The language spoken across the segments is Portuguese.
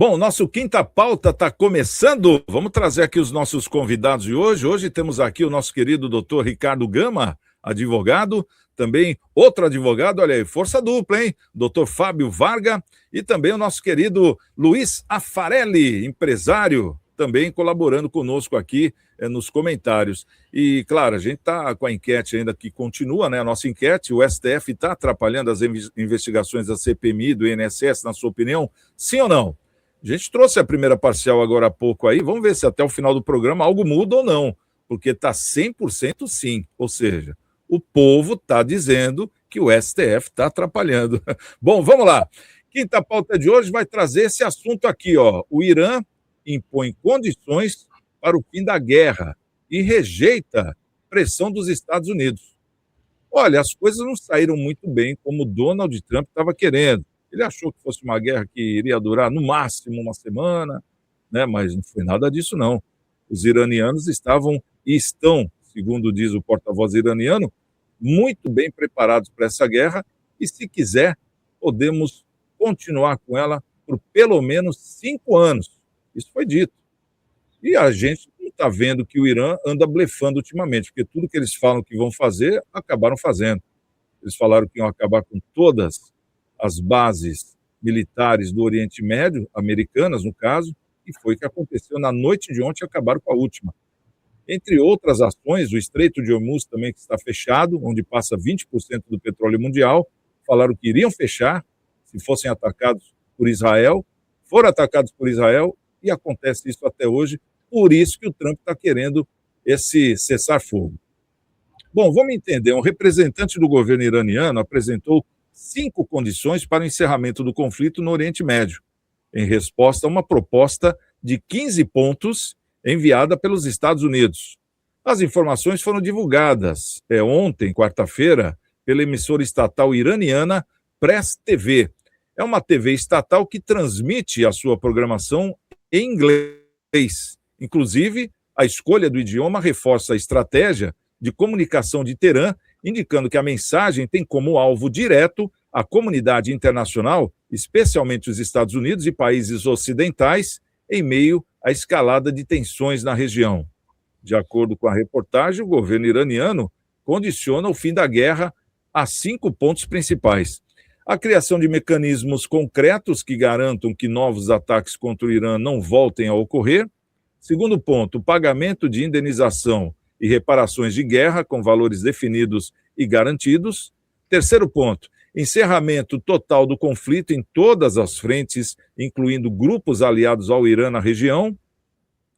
Bom, nosso Quinta Pauta está começando. Vamos trazer aqui os nossos convidados de hoje. Hoje temos aqui o nosso querido doutor Ricardo Gama, advogado, também outro advogado, olha aí, força dupla, hein? Doutor Fábio Varga e também o nosso querido Luiz Afarelli, empresário, também colaborando conosco aqui nos comentários. E, claro, a gente está com a enquete ainda que continua, né? A nossa enquete, o STF está atrapalhando as investigações da CPMI, do INSS, na sua opinião? Sim ou não? A gente trouxe a primeira parcial agora há pouco aí, vamos ver se até o final do programa algo muda ou não, porque está 100% sim, ou seja, o povo está dizendo que o STF está atrapalhando. Bom, vamos lá. Quinta pauta de hoje vai trazer esse assunto aqui, ó. O Irã impõe condições para o fim da guerra e rejeita pressão dos Estados Unidos. Olha, as coisas não saíram muito bem como Donald Trump estava querendo. Ele achou que fosse uma guerra que iria durar no máximo uma semana, né? Mas não foi nada disso, não. Os iranianos estavam e estão, segundo diz o porta-voz iraniano, muito bem preparados para essa guerra e, se quiser, podemos continuar com ela por pelo menos 5 anos. Isso foi dito. E a gente não está vendo que o Irã anda blefando ultimamente, porque tudo que eles falam que vão fazer, acabaram fazendo. Eles falaram que iam acabar com todas as bases militares do Oriente Médio, americanas no caso, e foi o que aconteceu na noite de ontem, acabaram com a última. Entre outras ações, o Estreito de Hormuz também que está fechado, onde passa 20% do petróleo mundial, falaram que iriam fechar se fossem atacados por Israel, foram atacados por Israel e acontece isso até hoje, por isso que o Trump está querendo esse cessar-fogo. Bom, vamos entender, um representante do governo iraniano apresentou 5 condições para o encerramento do conflito no Oriente Médio, em resposta a uma proposta de 15 pontos enviada pelos Estados Unidos. As informações foram divulgadas ontem, quarta-feira, pela emissora estatal iraniana Press TV. É uma TV estatal que transmite a sua programação em inglês. Inclusive, a escolha do idioma reforça a estratégia de comunicação de Teherã, indicando que a mensagem tem como alvo direto a comunidade internacional, especialmente os Estados Unidos e países ocidentais, em meio à escalada de tensões na região. De acordo com a reportagem, o governo iraniano condiciona o fim da guerra a 5 pontos principais. A criação de mecanismos concretos que garantam que novos ataques contra o Irã não voltem a ocorrer. Segundo ponto, o pagamento de indenização e reparações de guerra com valores definidos e garantidos. Terceiro ponto, encerramento total do conflito em todas as frentes, incluindo grupos aliados ao Irã na região.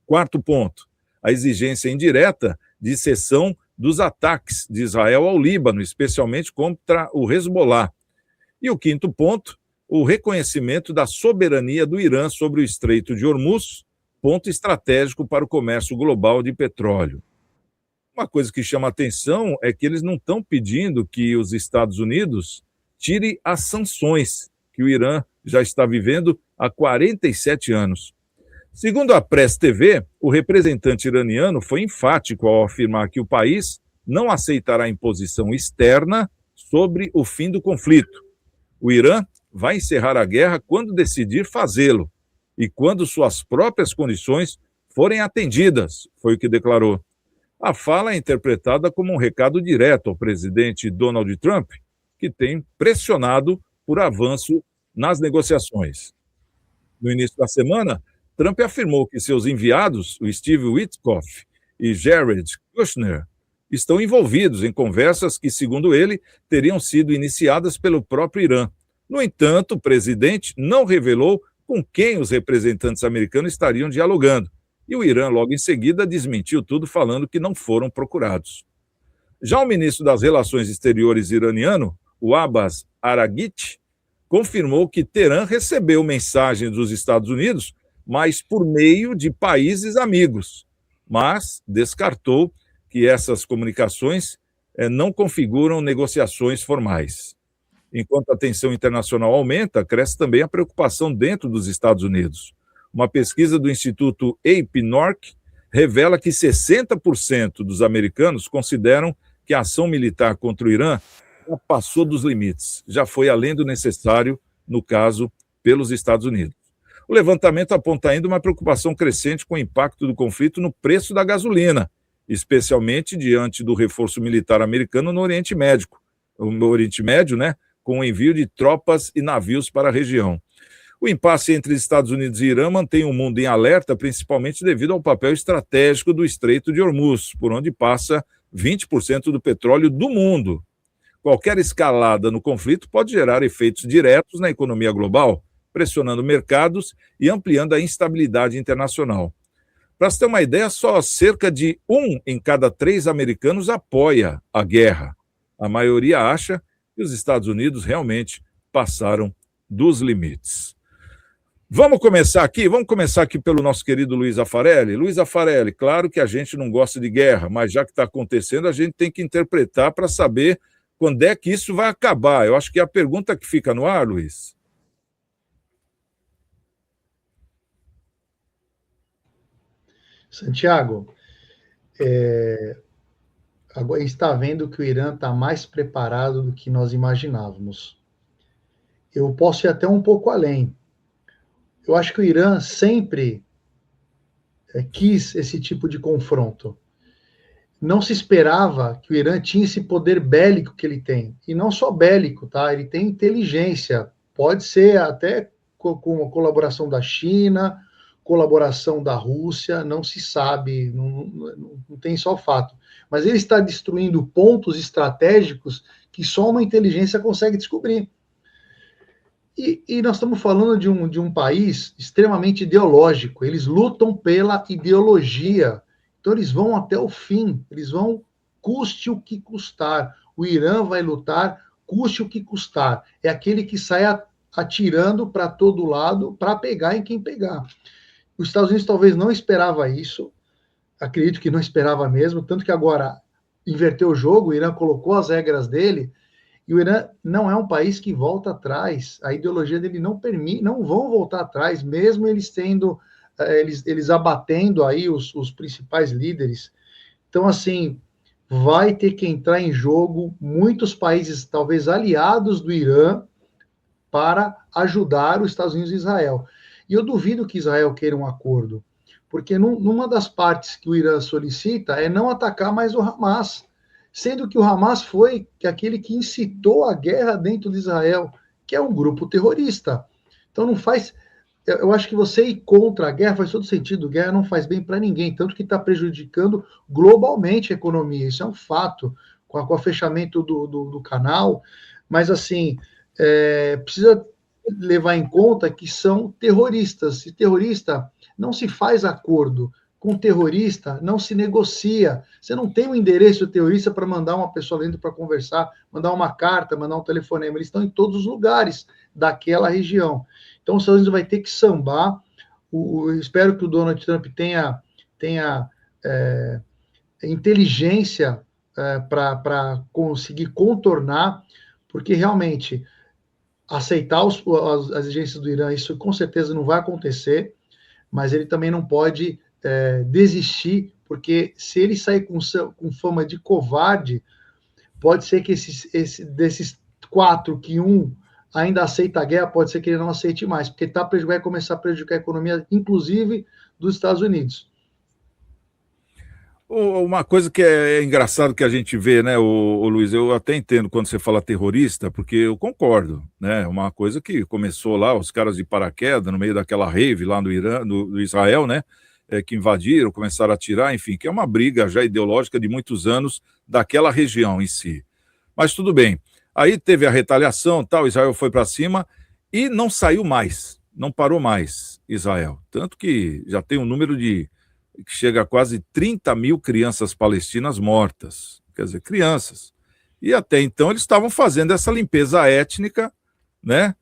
Quarto ponto, a exigência indireta de cessão dos ataques de Israel ao Líbano, especialmente contra o Hezbollah. E o quinto ponto, o reconhecimento da soberania do Irã sobre o Estreito de Hormuz, ponto estratégico para o comércio global de petróleo. Uma coisa que chama atenção é que eles não estão pedindo que os Estados Unidos tire as sanções que o Irã já está vivendo há 47 anos. Segundo a Press TV, o representante iraniano foi enfático ao afirmar que o país não aceitará imposição externa sobre o fim do conflito. O Irã vai encerrar a guerra quando decidir fazê-lo e quando suas próprias condições forem atendidas, foi o que declarou. A fala é interpretada como um recado direto ao presidente Donald Trump, que tem pressionado por avanço nas negociações. No início da semana, Trump afirmou que seus enviados, o Steve Witkoff e Jared Kushner, estão envolvidos em conversas que, segundo ele, teriam sido iniciadas pelo próprio Irã. No entanto, o presidente não revelou com quem os representantes americanos estariam dialogando, e o Irã, logo em seguida, desmentiu tudo, falando que não foram procurados. Já o ministro das Relações Exteriores iraniano, o Abbas Araghchi, confirmou que Teherã recebeu mensagens dos Estados Unidos, mas por meio de países amigos, mas descartou que essas comunicações não configuram negociações formais. Enquanto a tensão internacional aumenta, cresce também a preocupação dentro dos Estados Unidos. Uma pesquisa do Instituto AP-NORC revela que 60% dos americanos consideram que a ação militar contra o Irã já passou dos limites, já foi além do necessário, no caso, pelos Estados Unidos. O levantamento aponta ainda uma preocupação crescente com o impacto do conflito no preço da gasolina, especialmente diante do reforço militar americano no Oriente Médio, né, com o envio de tropas e navios para a região. O impasse entre Estados Unidos e Irã mantém o mundo em alerta, principalmente devido ao papel estratégico do Estreito de Hormuz, por onde passa 20% do petróleo do mundo. Qualquer escalada no conflito pode gerar efeitos diretos na economia global, pressionando mercados e ampliando a instabilidade internacional. Para você ter uma ideia, só cerca de 1 em cada 3 americanos apoia a guerra. A maioria acha que os Estados Unidos realmente passaram dos limites. Vamos começar aqui pelo nosso querido Luiz Afarelli. Luiz Afarelli, claro que a gente não gosta de guerra, mas já que está acontecendo, a gente tem que interpretar para saber quando é que isso vai acabar. Eu acho que é a pergunta que fica no ar, Luiz. Santiago, agora está vendo que o Irã está mais preparado do que nós imaginávamos. Eu posso ir até um pouco além. Eu acho que o Irã sempre quis esse tipo de confronto. Não se esperava que o Irã tinha esse poder bélico que ele tem. E não só bélico, tá? Ele tem inteligência. Pode ser até com a colaboração da China, colaboração da Rússia, não se sabe, não tem só fato. Mas ele está destruindo pontos estratégicos que só uma inteligência consegue descobrir. E nós estamos falando de um país extremamente ideológico. Eles lutam pela ideologia. Então, eles vão até o fim. Eles vão, custe o que custar. O Irã vai lutar, custe o que custar. É aquele que sai atirando para todo lado para pegar em quem pegar. Os Estados Unidos talvez não esperava isso. Acredito que não esperava mesmo. Tanto que agora inverteu o jogo. O Irã colocou as regras dele. E o Irã não é um país que volta atrás. A ideologia dele não permite, não vão voltar atrás, mesmo eles tendo, eles abatendo aí os principais líderes. Então, assim, vai ter que entrar em jogo muitos países, talvez aliados do Irã, para ajudar os Estados Unidos e Israel. E eu duvido que Israel queira um acordo, porque numa das partes que o Irã solicita é não atacar mais o Hamas, sendo que o Hamas foi aquele que incitou a guerra dentro de Israel, que é um grupo terrorista. Então não faz... Eu acho que você ir contra a guerra faz todo sentido. Guerra não faz bem para ninguém, tanto que está prejudicando globalmente a economia. Isso é um fato, com o fechamento do canal. Mas, assim, precisa levar em conta que são terroristas. E terrorista não se faz acordo. Com terrorista não se negocia. Você não tem o endereço do terrorista para mandar uma pessoa dentro para conversar, mandar uma carta, mandar um telefonema. Eles estão em todos os lugares daquela região. Então, os Estados Unidos vai ter que sambar. Espero que o Donald Trump tenha inteligência para conseguir contornar, porque realmente aceitar as exigências do Irã, isso com certeza não vai acontecer, mas ele também não pode desistir, porque se ele sair com fama de covarde, pode ser que desses 4, que um ainda aceita a guerra, pode ser que ele não aceite mais, porque vai começar a prejudicar a economia, inclusive dos Estados Unidos. Uma coisa que é engraçado que a gente vê, né, o Luiz, eu até entendo quando você fala terrorista, porque eu concordo, né, uma coisa que começou lá, os caras de paraquedas, no meio daquela rave lá no Irã, do Israel, né, que invadiram, começaram a atirar, enfim, que é uma briga já ideológica de muitos anos daquela região em si. Mas tudo bem. Aí teve a retaliação, tal, Israel foi para cima e não saiu mais, não parou mais Israel. Tanto que já tem um número que chega a quase 30 mil crianças palestinas mortas, quer dizer, crianças. E até então eles estavam fazendo essa limpeza étnica, né,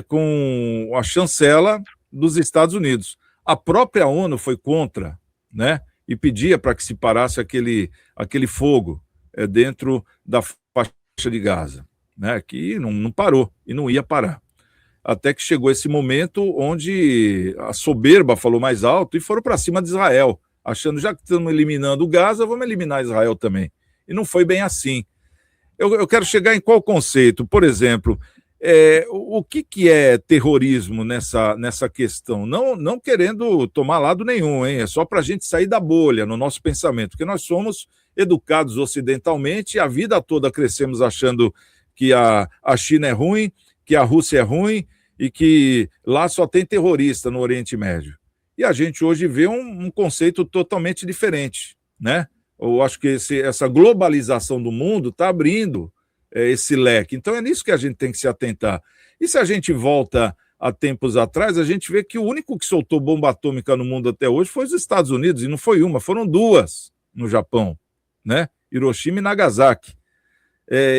com a chancela dos Estados Unidos. A própria ONU foi contra, né, e pedia para que se parasse aquele fogo dentro da faixa de Gaza, né, que não parou e não ia parar. Até que chegou esse momento onde a soberba falou mais alto e foram para cima de Israel, achando, já que estamos eliminando Gaza, vamos eliminar Israel também. E não foi bem assim. Eu quero chegar em qual conceito? Por exemplo, O que é terrorismo nessa questão? Não querendo tomar lado nenhum, hein? É só para a gente sair da bolha no nosso pensamento, porque nós somos educados ocidentalmente e a vida toda crescemos achando que a China é ruim, que a Rússia é ruim e que lá só tem terrorista no Oriente Médio. E a gente hoje vê um conceito totalmente diferente, né? Eu acho que essa globalização do mundo está abrindo esse leque. Então é nisso que a gente tem que se atentar. E se a gente volta a tempos atrás, a gente vê que o único que soltou bomba atômica no mundo até hoje foi os Estados Unidos, e não foi uma, foram duas no Japão, né? Hiroshima e Nagasaki.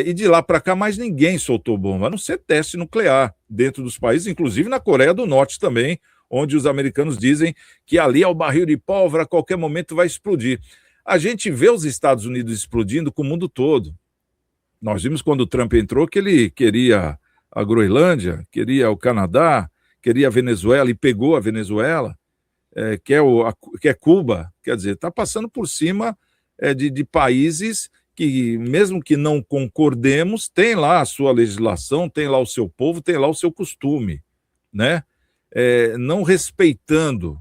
E de lá para cá mais ninguém soltou bomba, a não ser teste nuclear dentro dos países, inclusive na Coreia do Norte também, onde os americanos dizem que ali é o barril de pólvora, a qualquer momento vai explodir. A gente vê os Estados Unidos explodindo com o mundo todo. Nós vimos quando o Trump entrou que ele queria a Groenlândia, queria o Canadá, queria a Venezuela e pegou a Venezuela, quer Cuba. Quer dizer, está passando por cima de países que, mesmo que não concordemos, tem lá a sua legislação, tem lá o seu povo, tem lá o seu costume, né? Não respeitando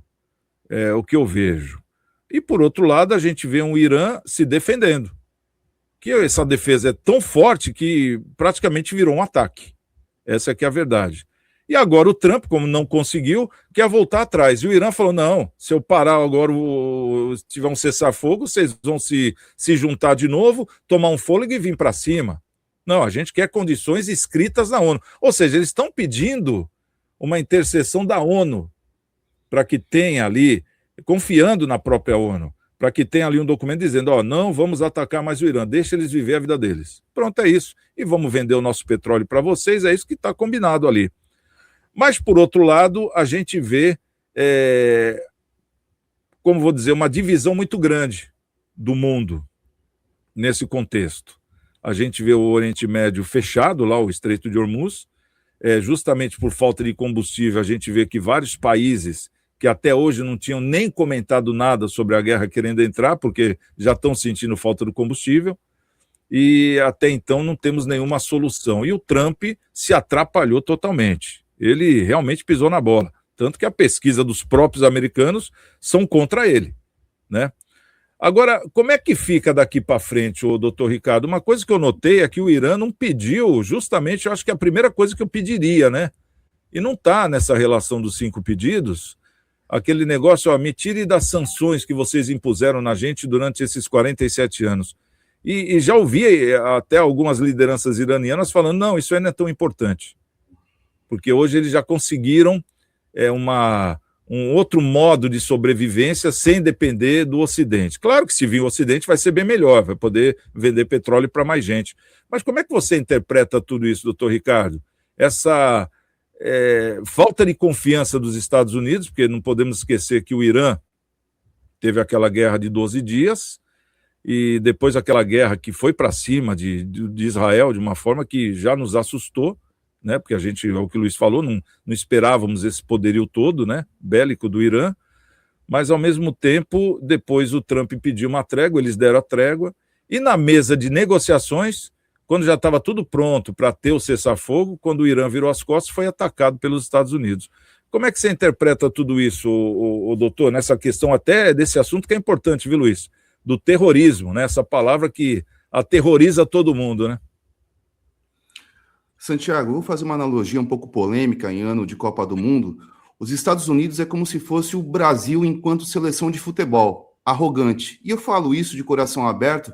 o que eu vejo. E, por outro lado, a gente vê um Irã se defendendo. Que essa defesa é tão forte que praticamente virou um ataque. Essa é que é a verdade. E agora o Trump, como não conseguiu, quer voltar atrás. E o Irã falou, não, se eu parar agora, se tiver um cessar-fogo, vocês vão se juntar de novo, tomar um fôlego e vir para cima. Não, a gente quer condições escritas na ONU. Ou seja, eles estão pedindo uma intercessão da ONU para que tenha ali, confiando na própria ONU, para que tenha ali um documento dizendo, não vamos atacar mais o Irã, deixa eles viver a vida deles. Pronto, é isso. E vamos vender o nosso petróleo para vocês, é isso que está combinado ali. Mas, por outro lado, a gente vê, como vou dizer, uma divisão muito grande do mundo nesse contexto. A gente vê o Oriente Médio fechado, lá o Estreito de Hormuz, justamente por falta de combustível, a gente vê que vários países que até hoje não tinham nem comentado nada sobre a guerra querendo entrar, porque já estão sentindo falta do combustível, e até então não temos nenhuma solução. E o Trump se atrapalhou totalmente. Ele realmente pisou na bola. Tanto que a pesquisa dos próprios americanos são contra ele, né? Agora, como é que fica daqui para frente, doutor Ricardo? Uma coisa que eu notei é que o Irã não pediu, justamente, eu acho que é a primeira coisa que eu pediria, né? E não está nessa relação dos 5 pedidos, aquele negócio, me tire das sanções que vocês impuseram na gente durante esses 47 anos. E já ouvi até algumas lideranças iranianas falando, não, isso aí não é tão importante. Porque hoje eles já conseguiram um outro modo de sobrevivência sem depender do Ocidente. Claro que se vir o Ocidente vai ser bem melhor, vai poder vender petróleo para mais gente. Mas como é que você interpreta tudo isso, doutor Ricardo? Essa falta de confiança dos Estados Unidos, porque não podemos esquecer que o Irã teve aquela guerra de 12 dias, e depois aquela guerra que foi para cima de Israel de uma forma que já nos assustou, né? Porque a gente, é o que o Luiz falou, não esperávamos esse poderio todo, né, bélico do Irã, mas ao mesmo tempo, depois o Trump pediu uma trégua, eles deram a trégua, e na mesa de negociações, quando já estava tudo pronto para ter o cessar-fogo, quando o Irã virou as costas, foi atacado pelos Estados Unidos. Como é que você interpreta tudo isso, o doutor, nessa questão até desse assunto que é importante, viu, Luiz? Do terrorismo, né? Essa palavra que aterroriza todo mundo, né? Santiago, vou fazer uma analogia um pouco polêmica em ano de Copa do Mundo. Os Estados Unidos é como se fosse o Brasil enquanto seleção de futebol, arrogante. E eu falo isso de coração aberto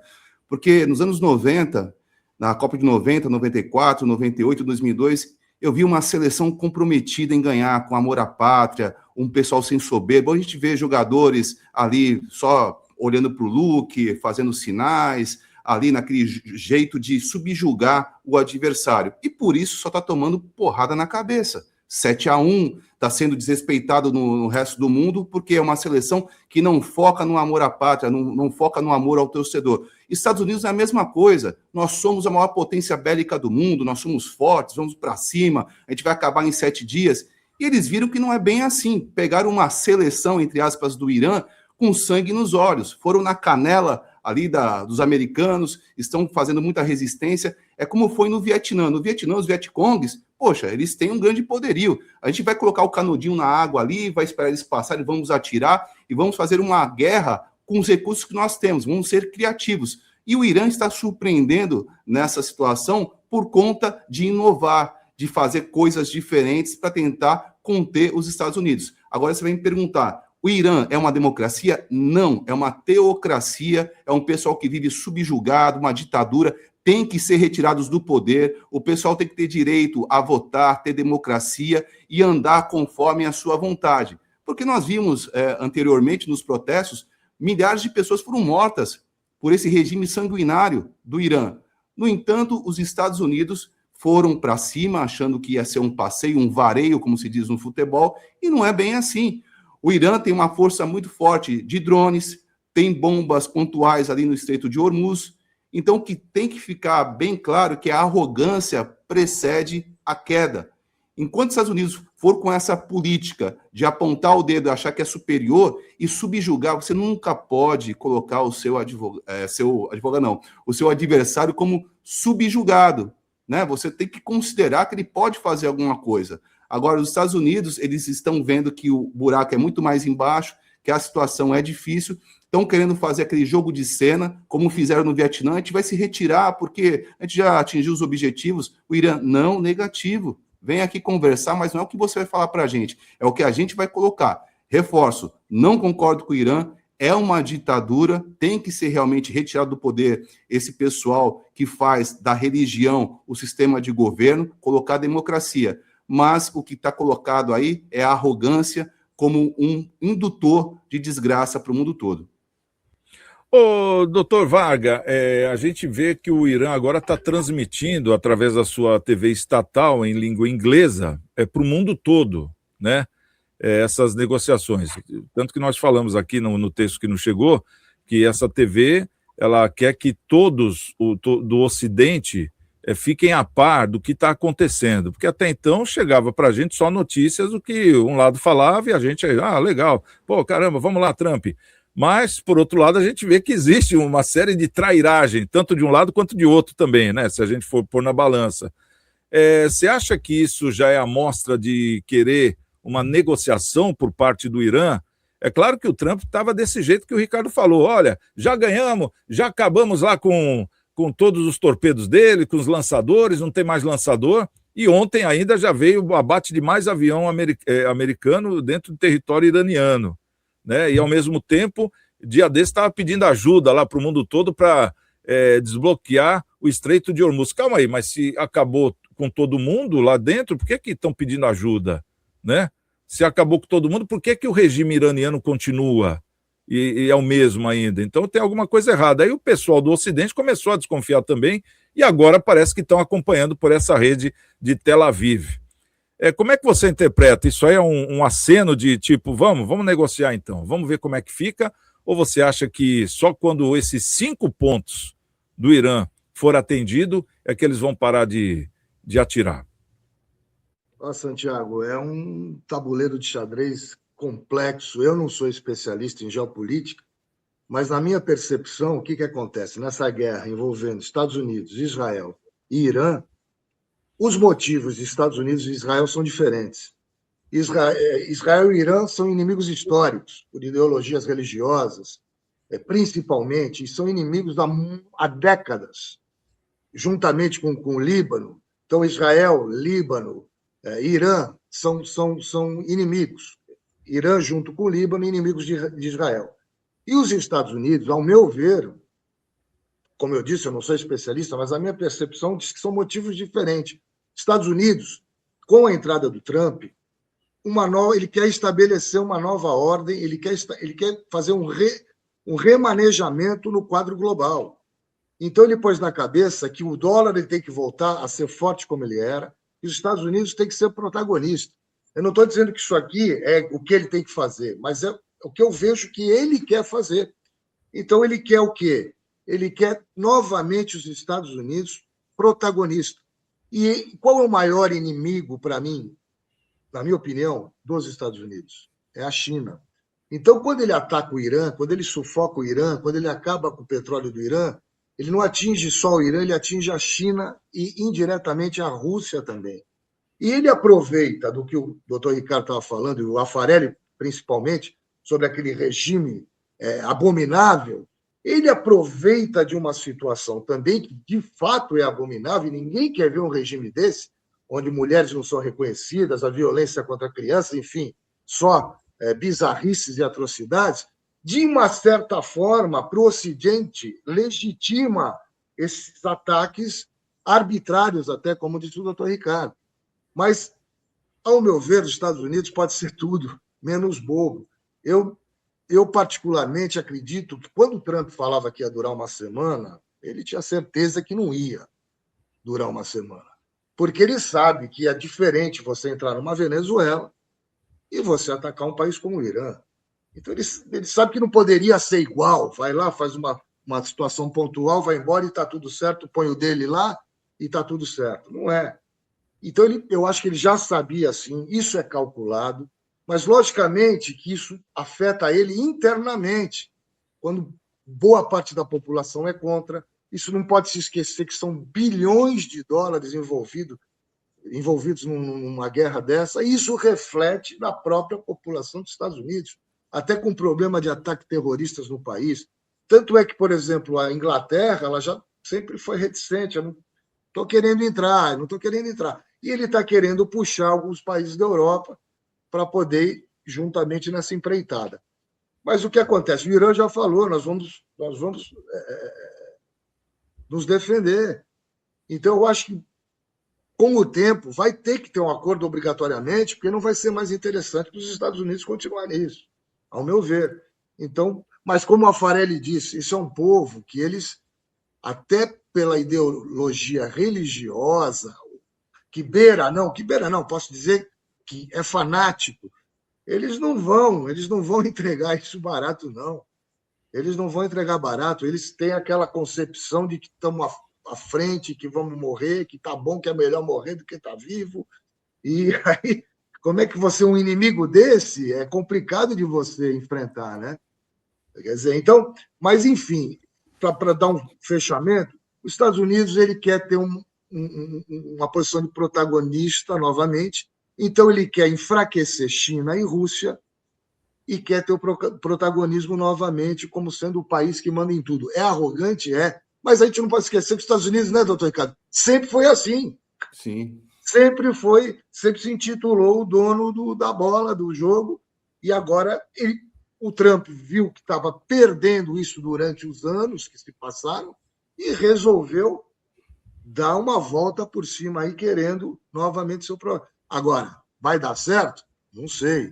porque nos anos 90, na Copa de 90, 94, 98, 2002, eu vi uma seleção comprometida em ganhar, com amor à pátria, um pessoal sem soberba. A gente vê jogadores ali só olhando para o look, fazendo sinais, ali naquele jeito de subjugar o adversário. E por isso só está tomando porrada na cabeça. 7-1, está sendo desrespeitado no resto do mundo, porque é uma seleção que não foca no amor à pátria, não foca no amor ao torcedor. Estados Unidos é a mesma coisa. Nós somos a maior potência bélica do mundo, nós somos fortes, vamos para cima, a gente vai acabar em 7 dias. E eles viram que não é bem assim. Pegaram uma seleção, entre aspas, do Irã, com sangue nos olhos. Foram na canela ali dos americanos, estão fazendo muita resistência. É como foi no Vietnã. No Vietnã, os Vietcongs, poxa, eles têm um grande poderio. A gente vai colocar o canudinho na água ali, vai esperar eles passarem, vamos atirar e vamos fazer uma guerra com os recursos que nós temos, vamos ser criativos. E o Irã está surpreendendo nessa situação por conta de inovar, de fazer coisas diferentes para tentar conter os Estados Unidos. Agora você vai me perguntar, o Irã é uma democracia? Não, é uma teocracia, é um pessoal que vive subjugado, uma ditadura, tem que ser retirados do poder, o pessoal tem que ter direito a votar, ter democracia e andar conforme a sua vontade. Porque nós vimos anteriormente nos protestos, milhares de pessoas foram mortas por esse regime sanguinário do Irã. No entanto, os Estados Unidos foram para cima, achando que ia ser um passeio, um vareio, como se diz no futebol, e não é bem assim. O Irã tem uma força muito forte de drones, tem bombas pontuais ali no Estreito de Hormuz. Então, o que tem que ficar bem claro é que a arrogância precede a queda. Enquanto os Estados Unidos for com essa política de apontar o dedo, achar que é superior e subjugar, você nunca pode colocar o seu adversário como subjugado, né? Você tem que considerar que ele pode fazer alguma coisa. Agora, os Estados Unidos, eles estão vendo que o buraco é muito mais embaixo, que a situação é difícil, estão querendo fazer aquele jogo de cena, como fizeram no Vietnã, a gente vai se retirar porque a gente já atingiu os objetivos. O Irã, não, negativo. Vem aqui conversar, mas não é o que você vai falar para a gente, é o que a gente vai colocar. Reforço, não concordo com o Irã, é uma ditadura, tem que ser realmente retirado do poder esse pessoal que faz da religião o sistema de governo, colocar a democracia. Mas o que está colocado aí é a arrogância como um indutor de desgraça para o mundo todo. Ô, doutor Varga, a gente vê que o Irã agora está transmitindo, através da sua TV estatal em língua inglesa, para o mundo todo, né? Essas negociações. Tanto que nós falamos aqui no texto que nos chegou, que essa TV, ela quer que todos do Ocidente fiquem a par do que está acontecendo, porque até então chegava para a gente só notícias do que um lado falava e a gente, legal, pô, caramba, vamos lá, Trump. Mas, por outro lado, a gente vê que existe uma série de trairagem, tanto de um lado quanto de outro também, né? Se a gente for pôr na balança. Você acha que isso já é a mostra de querer uma negociação por parte do Irã? É claro que o Trump estava desse jeito que o Ricardo falou, olha, já ganhamos, já acabamos lá com todos os torpedos dele, com os lançadores, não tem mais lançador, e ontem ainda já veio o abate de mais avião americano dentro do território iraniano, né? E ao mesmo tempo, dia desse estava pedindo ajuda lá para o mundo todo para desbloquear o Estreito de Hormuz. Calma aí, mas se acabou com todo mundo lá dentro, por que estão pedindo ajuda, né? Se acabou com todo mundo, por que o regime iraniano continua e é o mesmo ainda? Então tem alguma coisa errada. Aí o pessoal do Ocidente começou a desconfiar também e agora parece que estão acompanhando por essa rede de Tel Aviv. Como é que você interpreta? Isso aí é um aceno de tipo, vamos negociar então, vamos ver como é que fica? Ou você acha que só quando esses 5 pontos do Irã for atendido é que eles vão parar de atirar? Santiago, é um tabuleiro de xadrez complexo. Eu não sou especialista em geopolítica, mas na minha percepção, o que acontece? Nessa guerra envolvendo Estados Unidos, Israel e Irã, os motivos de Estados Unidos e Israel são diferentes. Israel e Irã são inimigos históricos, por ideologias religiosas, principalmente, e são inimigos há décadas, juntamente com o Líbano. Então, Israel, Líbano, Irã são inimigos. Irã, junto com o Líbano, inimigos de Israel. E os Estados Unidos, ao meu ver, como eu disse, eu não sou especialista, mas a minha percepção diz que são motivos diferentes. Estados Unidos, com a entrada do Trump, ele quer estabelecer uma nova ordem, ele quer fazer um remanejamento no quadro global. Então, ele pôs na cabeça que o dólar ele tem que voltar a ser forte como ele era, e os Estados Unidos têm que ser protagonista. Eu não estou dizendo que isso aqui é o que ele tem que fazer, mas é o que eu vejo que ele quer fazer. Então, ele quer o quê? Ele quer novamente os Estados Unidos protagonistas. E qual é o maior inimigo, para mim, na minha opinião, dos Estados Unidos? É a China. Então, quando ele ataca o Irã, quando ele sufoca o Irã, quando ele acaba com o petróleo do Irã, ele não atinge só o Irã, ele atinge a China e, indiretamente, a Rússia também. E ele aproveita do que o doutor Ricardo estava falando, e o Affarelli, principalmente, sobre aquele regime abominável, ele aproveita de uma situação também que, de fato, é abominável, e ninguém quer ver um regime desse, onde mulheres não são reconhecidas, a violência contra crianças, enfim, só bizarrices e atrocidades, de uma certa forma, para o Ocidente, legitima esses ataques arbitrários, até como disse o doutor Ricardo. Mas, ao meu ver, os Estados Unidos pode ser tudo, menos bobo. Eu particularmente, acredito que quando o Trump falava que ia durar uma semana, ele tinha certeza que não ia durar uma semana. Porque ele sabe que é diferente você entrar numa Venezuela e você atacar um país como o Irã. Então, ele sabe que não poderia ser igual. Vai lá, faz uma situação pontual, vai embora e está tudo certo, põe o dele lá e está tudo certo. Não é. Então, eu acho que ele já sabia, assim, isso é calculado, mas, logicamente, que isso afeta ele internamente. Quando boa parte da população é contra, isso não pode se esquecer que são bilhões de dólares envolvidos numa guerra dessa, e isso reflete na própria população dos Estados Unidos, até com problema de ataques terroristas no país. Tanto é que, por exemplo, a Inglaterra ela já sempre foi reticente, eu não estou querendo entrar, não estou querendo entrar. E ele está querendo puxar alguns países da Europa para poder ir juntamente nessa empreitada. Mas o que acontece? O Irã já falou, nós vamos nos defender. Então, eu acho que, com o tempo, vai ter que ter um acordo obrigatoriamente, porque não vai ser mais interessante para os Estados Unidos continuar nisso, ao meu ver. Então, mas como a Affarelli disse, isso é um povo que eles, até pela ideologia religiosa, que beira não, posso dizer que é fanático, eles não vão entregar isso barato, não. Eles não vão entregar barato, eles têm aquela concepção de que estamos à frente, que vamos morrer, que está bom, que é melhor morrer do que estar vivo. E aí, como é que você, um inimigo desse, é complicado de você enfrentar, né? Quer dizer, então, mas enfim, para dar um fechamento, os Estados Unidos ele quer ter uma posição de protagonista novamente, então ele quer enfraquecer China e Rússia e quer ter o protagonismo novamente como sendo o país que manda em tudo. É arrogante? É, mas a gente não pode esquecer que os Estados Unidos, né, doutor Ricardo, sempre foi assim. Sim. Sempre se intitulou o dono da bola, do jogo, e agora o Trump viu que estava perdendo isso durante os anos que se passaram e resolveu dar uma volta por cima aí, querendo novamente seu programa. Agora, vai dar certo? Não sei.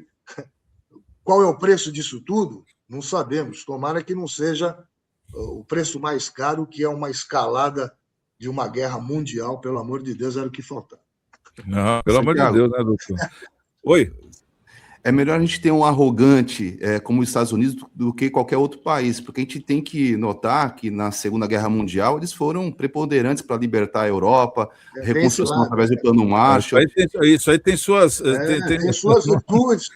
Qual é o preço disso tudo? Não sabemos. Tomara que não seja o preço mais caro, que é uma escalada de uma guerra mundial, pelo amor de Deus, era o que faltava. Não, pelo amor de Deus, né, doutor? Oi. É melhor a gente ter um arrogante como os Estados Unidos do que qualquer outro país, porque a gente tem que notar que na Segunda Guerra Mundial eles foram preponderantes para libertar a Europa, reconstrução através do Plano Marshall. Isso aí tem suas... tem suas virtudes.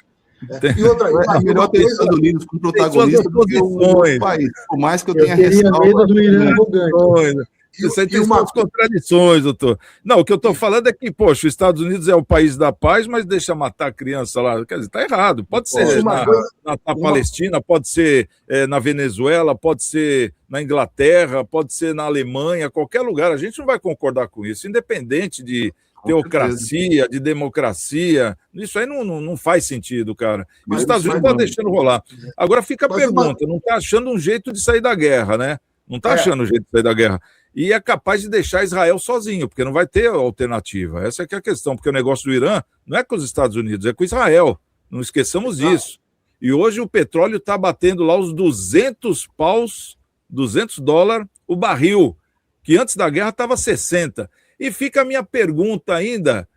E outra, é melhor ter os Estados Unidos como protagonista do que o país, por mais que eu tenha medo do Irã arrogante. Isso aí tem suas contradições, doutor. Não, o que eu estou falando é que, poxa, os Estados Unidos é o país da paz, mas deixa matar a criança lá. Quer dizer, está errado. Pode ser na Palestina, pode ser na Venezuela, pode ser na Inglaterra, pode ser na Alemanha, qualquer lugar. A gente não vai concordar com isso, independente de teocracia, de democracia. Isso aí não faz sentido, cara. E os Estados Unidos estão deixando rolar. Agora fica a pergunta, não está achando um jeito de sair da guerra, né? Não está achando um jeito de sair da guerra. E é capaz de deixar Israel sozinho, porque não vai ter alternativa. Essa é que é a questão, porque o negócio do Irã não é com os Estados Unidos, é com Israel. Não esqueçamos disso. E hoje o petróleo está batendo lá os 200 dólares o barril, que antes da guerra estava 60. E fica a minha pergunta ainda,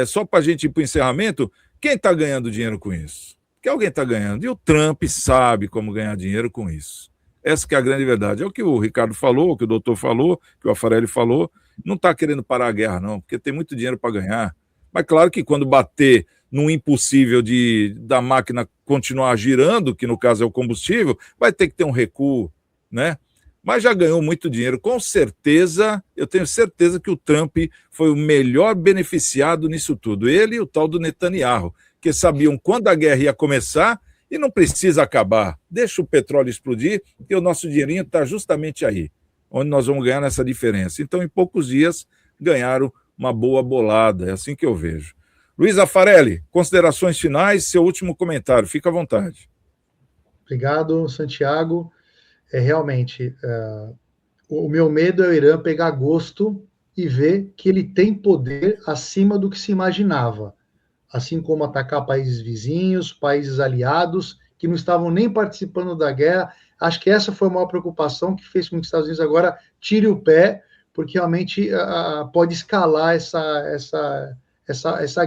só para a gente ir para o encerramento, quem está ganhando dinheiro com isso? Que alguém está ganhando. E o Trump sabe como ganhar dinheiro com isso. Essa que é a grande verdade. É o que o Ricardo falou, o que o doutor falou, que o Affarelli falou. Não está querendo parar a guerra, não, porque tem muito dinheiro para ganhar. Mas claro que quando bater num impossível da máquina continuar girando, que no caso é o combustível, vai ter que ter um recuo, né? Mas já ganhou muito dinheiro. Com certeza, eu tenho certeza que o Trump foi o melhor beneficiado nisso tudo. Ele e o tal do Netanyahu, que sabiam quando a guerra ia começar e não precisa acabar. Deixa o petróleo explodir, porque o nosso dinheirinho está justamente aí, onde nós vamos ganhar nessa diferença. Então, em poucos dias, ganharam uma boa bolada. É assim que eu vejo. Luiz Afarelli, considerações finais, seu último comentário. Fica à vontade. Obrigado, Santiago. Realmente, o meu medo é o Irã pegar gosto e ver que ele tem poder acima do que se imaginava, assim como atacar países vizinhos, países aliados, que não estavam nem participando da guerra. Acho que essa foi a maior preocupação que fez com que os Estados Unidos agora tire o pé, porque realmente pode escalar essa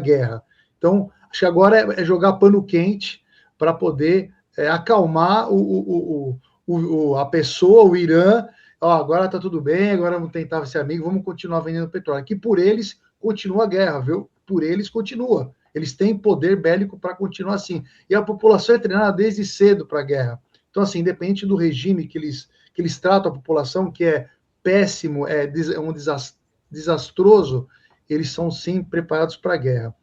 guerra. Então, acho que agora é jogar pano quente para poder acalmar a pessoa, o Irã. Agora está tudo bem, agora vamos tentar ser amigo, vamos continuar vendendo petróleo. Que por eles continua a guerra, viu? Por eles continua. Eles têm poder bélico para continuar assim. E a população é treinada desde cedo para a guerra. Então, assim, independente do regime que eles tratam a população, que é péssimo, é um desastroso, eles são sim preparados para a guerra.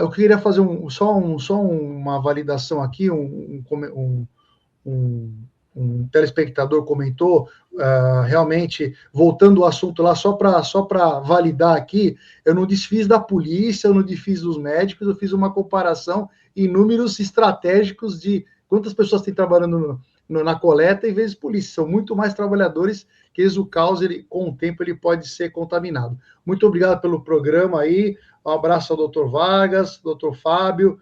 Eu queria fazer só uma validação aqui, um telespectador comentou, realmente, voltando ao assunto lá, só para validar aqui, eu não desfiz da polícia, eu não desfiz dos médicos, eu fiz uma comparação em números estratégicos de quantas pessoas têm trabalhando na coleta e vezes polícia. São muito mais trabalhadores que o caos, com o tempo, ele pode ser contaminado. Muito obrigado pelo programa aí, um abraço ao doutor Vargas, doutor Fábio.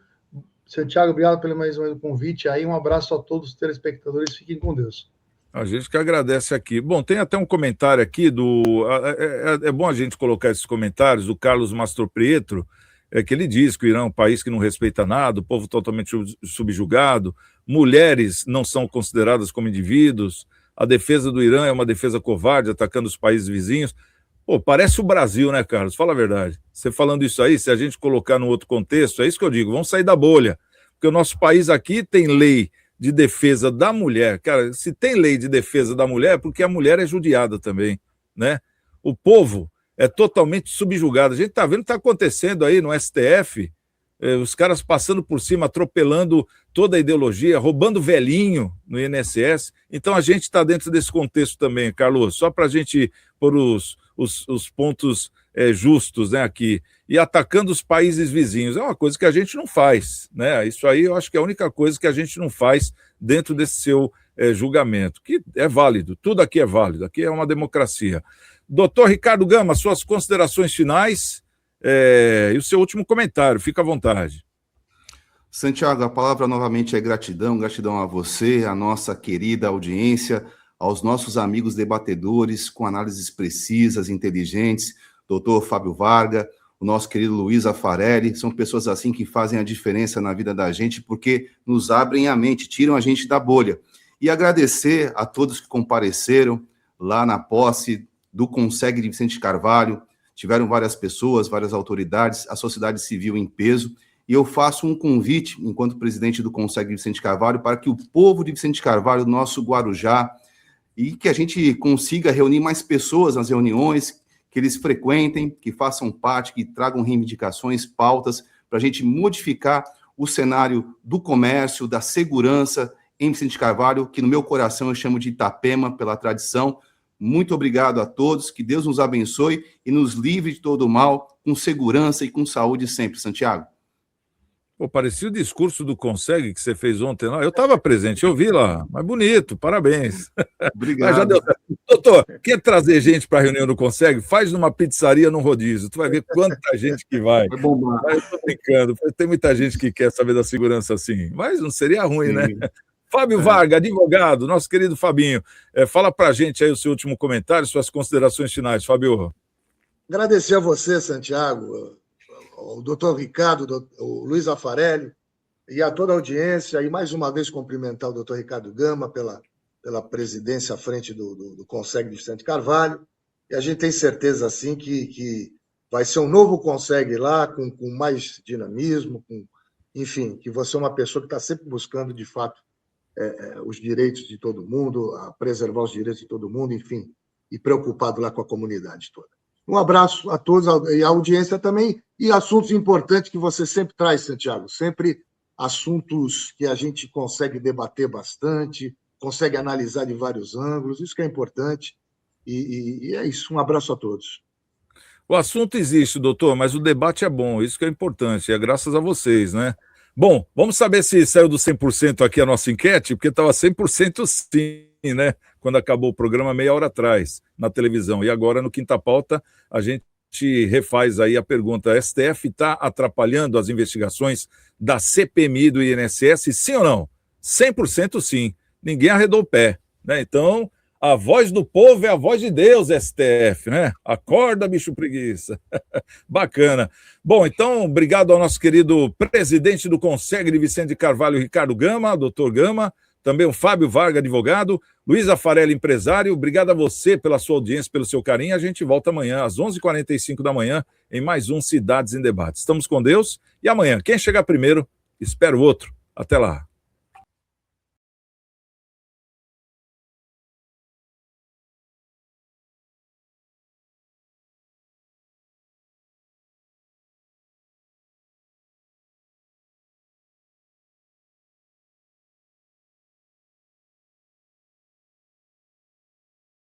Santiago, obrigado pelo mais um convite aí. Um abraço a todos os telespectadores. Fiquem com Deus. A gente que agradece aqui. Bom, tem até um comentário aqui É bom a gente colocar esses comentários do Carlos Mastropietro, que ele diz que o Irã é um país que não respeita nada, o povo totalmente subjugado, mulheres não são consideradas como indivíduos, a defesa do Irã é uma defesa covarde, atacando os países vizinhos. Pô, parece o Brasil, né, Carlos? Fala a verdade. Você falando isso aí, se a gente colocar no outro contexto, é isso que eu digo, vamos sair da bolha. Porque o nosso país aqui tem lei de defesa da mulher. Cara, se tem lei de defesa da mulher, é porque a mulher é judiada também, né? O povo é totalmente subjugado. A gente está vendo o que está acontecendo aí no STF, os caras passando por cima, atropelando toda a ideologia, roubando velhinho no INSS. Então a gente está dentro desse contexto também, Carlos, só para a gente pôr os pontos justos, né, aqui, e atacando os países vizinhos. É uma coisa que a gente não faz, né? Isso aí eu acho que é a única coisa que a gente não faz dentro desse seu julgamento, que é válido, tudo aqui é válido, aqui é uma democracia. Doutor Ricardo Gama, suas considerações finais e o seu último comentário, fica à vontade. Santiago, a palavra novamente é gratidão, gratidão a você, a nossa querida audiência, aos nossos amigos debatedores com análises precisas, inteligentes, doutor Fábio Varga, o nosso querido Luiz Afarelli, são pessoas assim que fazem a diferença na vida da gente, porque nos abrem a mente, tiram a gente da bolha. E agradecer a todos que compareceram lá na posse do Conseg de Vicente Carvalho, tiveram várias pessoas, várias autoridades, a sociedade civil em peso, e eu faço um convite, enquanto presidente do Conseg de Vicente Carvalho, para que o povo de Vicente Carvalho, nosso Guarujá, e que a gente consiga reunir mais pessoas nas reuniões, que eles frequentem, que façam parte, que tragam reivindicações, pautas, para a gente modificar o cenário do comércio, da segurança em Vicente Carvalho, que no meu coração eu chamo de Itapema, pela tradição. Muito obrigado a todos, que Deus nos abençoe e nos livre de todo o mal, com segurança e com saúde sempre, Santiago. Pô, parecia o discurso do Conseg que você fez ontem lá. Eu estava presente, eu vi lá. Mas bonito, parabéns. Obrigado. Mas já deu certo. Doutor, quer trazer gente para a reunião do Conseg? Faz numa pizzaria, num rodízio. Tu vai ver quanta gente que vai. Vai bombar. Eu estou brincando. Tem muita gente que quer saber da segurança assim. Mas não seria ruim, né? Fábio Varga, advogado, nosso querido Fabinho. Fala para a gente aí o seu último comentário, suas considerações finais, Fábio. Agradecer a você, Santiago, o doutor Ricardo, o Luiz Afarelli e a toda a audiência, e mais uma vez cumprimentar o doutor Ricardo Gama pela presidência à frente do Conseg de Vicente Carvalho, e a gente tem certeza, assim, que vai ser um novo Consegue lá, com mais dinamismo, enfim, que você é uma pessoa que está sempre buscando, de fato, os direitos de todo mundo, a preservar os direitos de todo mundo, enfim, e preocupado lá com a comunidade toda. Um abraço a todos e à audiência também, e assuntos importantes que você sempre traz, Santiago, sempre assuntos que a gente consegue debater bastante, consegue analisar de vários ângulos, isso que é importante, e é isso, um abraço a todos. O assunto existe, doutor, mas o debate é bom, isso que é importante, é graças a vocês, né? Bom, vamos saber se saiu do 100% aqui a nossa enquete, porque estava 100% sim, né? Quando acabou o programa meia hora atrás, na televisão. E agora, no Quinta Pauta, a gente refaz aí a pergunta: a STF está atrapalhando as investigações da CPMI e do INSS, sim ou não? 100% sim. Ninguém arredou o pé, né? Então, a voz do povo é a voz de Deus, STF, né? Acorda, bicho preguiça. Bacana. Bom, então, obrigado ao nosso querido presidente do Consegue de Vicente de Carvalho, Ricardo Gama, doutor Gama, também o Fábio Varga, advogado, Luiz Afarelli, empresário. Obrigado a você pela sua audiência, pelo seu carinho. A gente volta amanhã, às 11h45 da manhã, em mais um Cidades em Debate. Estamos com Deus e amanhã, quem chegar primeiro, espera o outro. Até lá.